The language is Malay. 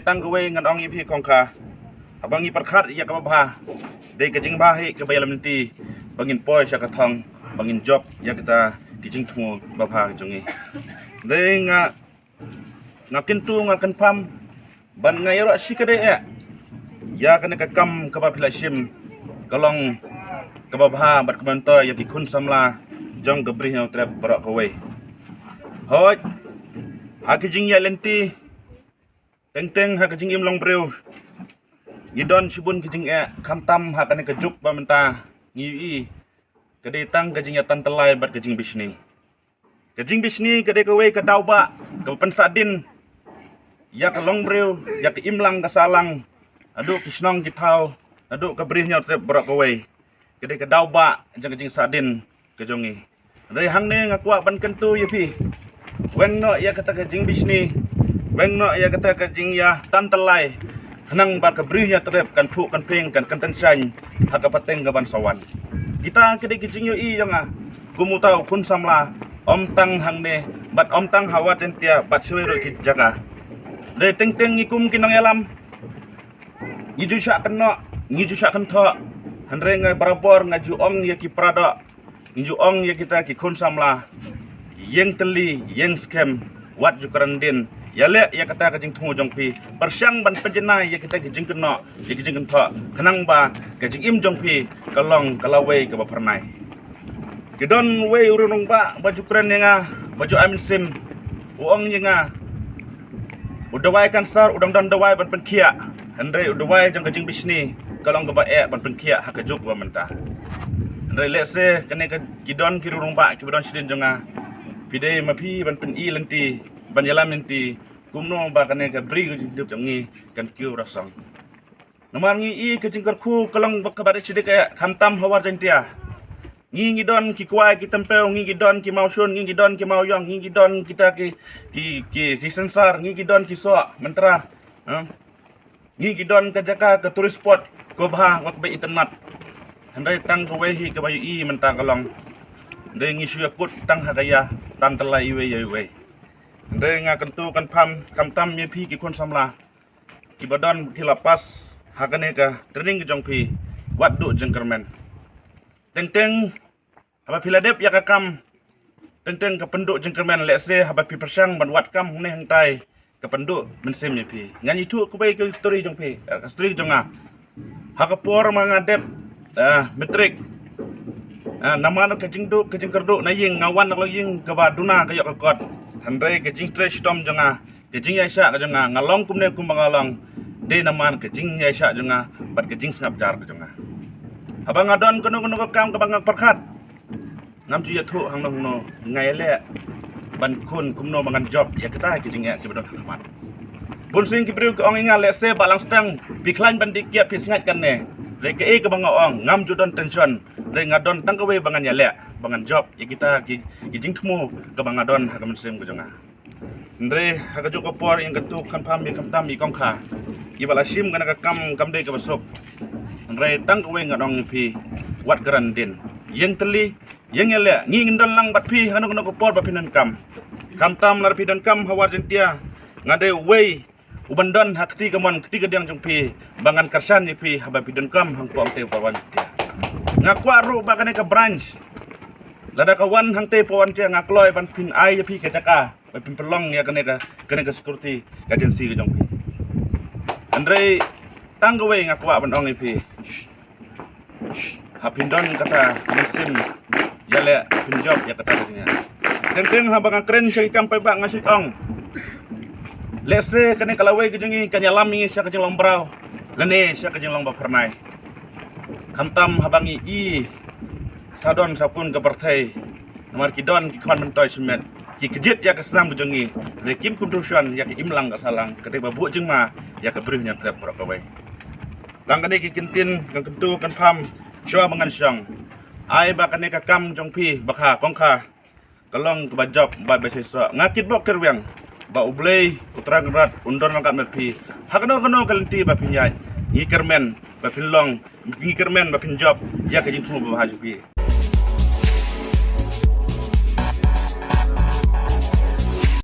tang gawe ngan ong ipi kongka abangi perkhat ya ka bah de kajing bahi ke bayalam nanti bangin poi sya kathang bangin job ya kita kijing thu babha jungi de ngakin tu ngakan pam ban ngayro sikade ya kana ka kam ka ba philashim kalong ka babha bat kemanto ya ki kun samla jong gabrih yang trap barak kawe hoj hakijing ya lenti teng hakijing im long breu gidon sibun kijing kamtam hakane kejuk ba menta ngi kade tang kajing ya tantelai bat kajing bisni kade kawe ka dauba ka pensadin ya ka long breu ya ka imlang ka salang adu kisnong kitau adu ka brihnya trap barak kawe kade ka dauba jang kajing sadin kejongi dari hangne ngakwa ban kentu yapi weng no ya kata kajing bisni weng no ya kata kajing ya tantelai kenang ba kebrihnya trep kan pu kan ping kan tensan haka pateng gaban sawan kita kede kajing yo i janga gumu tau kun samla om tang hangne bat om tang hawa tentia bat suero ki jaga de teng ikum kinang yalam ngiju syak keno ngiju syak kentho hanre ngai barapor ngaju ong ya ki prada ngiju ong ya kita ki kun samla yang teli yang scam wat jukaran din ya le ya kata kajing tungu jongpi persyang ban penjena ya kita kajing kena ya kajing kentho kenang ba kajing im jongpi kalong kalawe ka bapernai kedon we urunung ba baju keren yang baju amin sim uang yang udawai kansar udang dan dawai ban penkia andre udawai jang kajing bisni kalong ka ba ban penkia hakajuk ba mentah andre lese kene ka kidon kirurung ba kidon sidin jonga pide mapi ban pen i lenti ban yalam lenti kumno ba kane ka bri hidup jangi kan kiu rasang nomar ngi i ke jingkar khu kalong ba kabare side ka khamtam hawar jantia ngi don ki kwai ki tempel ngi don ki mausun ngi don ki mauyong ngi don kita ki sensar ngi don ki so mentra ngi don ka jaka ka tourist spot ko bah wak ba internet handai tang ko wehi ka bayu i mentang kalong de ngi suya kut tang hagaya tan telai we de nga kentu kan pam kamtam mi phi ki kon samla ki badon ki lapas hagane ka training ki jongphi wat du jengkermen teng apa philadep ya ka kam teng ka penduk jengkermen lese haba pi persang ban wat kam ne hang tai ka penduk mensim mi phi ngan itu ku bai ki story jongphi story jonga hakapor mangadep metrik nama nak kajing kerdu na ying ngawan nak ying kabaduna kayok kakot handai kajing stress tom jonga kajing yaisha ka jonga ngalong kumne kumbangalong de naman kajing yaisha jonga bat kajing snap jar ka jonga abang adon kono kam kabang perkhat ngam ju yathu hang no ngai le ban kun kumno mangan job ya kita kajing ya kibadon kamat bun swing kibriu ka ong inga lese balang stang biklan bandik ya pisngat kan ne reke ke bang ong ngam judon tension re ngadon tangkawe bangan ya le bangan job ya kita kijing temu ke bang adon ha kamsem ko jonga ndre ha ka joko por yang ketu kan pam mi kamtam mi kongkha ibala sim kana ka kam de ka besok ndre tangkawe ngadong pi wat garan din yang teli yang ya le ngi ngindon lang bat pi hanu ko por ba pinan kam tam lar pi dan kam hawar jentia ngade we ubandon hakti kamon ketiga diang jongpi bangan karsan ni pi haba pi dan kam hang puang te pawan tia ngakwa ru ba kane ka branch lada kawan hang te pawan tia ngakloi ban pin ai pi ka jaka ba pin pelong ya kane ka security agency ka jongpi andre tanggawe ngakwa ban ong ni pi hapindon kata musim yale pin job ya kata katanya teng haba keren sing kampai ba ngasih ong lese kene kalawai kejengi kanyalami sya kejeng lombrau lene sya kejeng lomba pernai kamtam habangi i sadon sapun ke partai nomor kidon ki kwan mentoy semet ki kejit ya kesenam kejengi rekim kumdusan ya ki imlang ka salang ketiba bu jengma ya kebrihnya trap rakawai tangkane ki kintin kang kentu kan pam sya mangan syang ai ba kane ka kam jongpi bakha kongkha kalong ke bajop ba besesa ngakit bok terwang ba ublay utrang rat undor nangkat merpi hakno kalenti ba pinyai ngikermen ba pinlong ngikermen ba pinjob ya kajing tumu ba hajupi